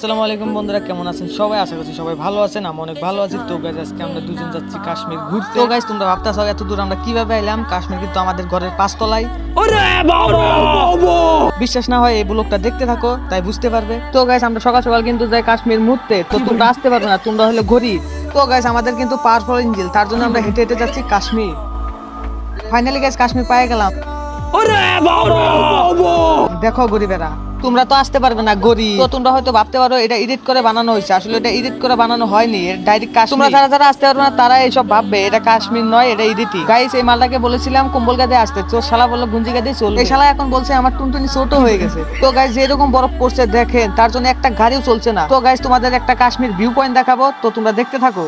আসসালামু আলাইকুম বন্ধুরা, কেমন আছেন সবাই? আশা করছি সবাই ভালো আছেন। আমি অনেক ভালো আছি। তো গাইস, আজকে আমরা দুজন যাচ্ছি কাশ্মীর ঘুরতে। তো গাইস, তোমরা ভাবতেছো এত দূর আমরা কিভাবে এলাম? কাশ্মীর কিন্তু আমাদের ঘরের পাঁচতলায়। বিশ্বাস না হয় এই ব্লগটা দেখতে থাকো, তাই বুঝতে পারবে। তো গাইস, আমরা সকাল সকাল কিন্তু যাই কাশ্মীর ঘুরতে। তো তোমরা আসতে পারবে না, তোমরা হলে ঘড়ি। তো গাইস, আমাদের কিন্তু পাওয়ারফুল ইঞ্জিন, তার জন্য আমরা হেঁটে হেঁটে যাচ্ছি কাশ্মীর। ফাইনালি গাইস, কাশ্মীর পেয়ে গেলাম। দেখো গরিবেরা, তোমরা তো আসতে পারবে না গরিব। তো তোমরা হয়তো ভাবতে পারো এটা এডিট করে বানানো হয়েছে, আসলে এটা এডিট করে বানানো হয়নি, ডাইরেক্ট কাশ্মীর। তোমরা যারা যারা আসতে পারবে না তারা এইসব ভাববে এটা কাশ্মীর নয়, এটা এডিটিং। গাইস, এই মালটাকে বলেছিলাম কম্বল গাদে আসতে, তো শালা বললো গুঞ্জি গাদে চলবে। এই শালা এখন বলছে আমার টুনটুনি ছোট হয়ে গেছে। তো গাইস, যেরকম বরফ পড়ছে দেখেন, তার জন্য একটা গাড়িও চলছে না। তো গাইস, তোমাদের একটা কাশ্মীর ভিউ পয়েন্ট দেখাবো, তো তোমরা দেখতে থাকো।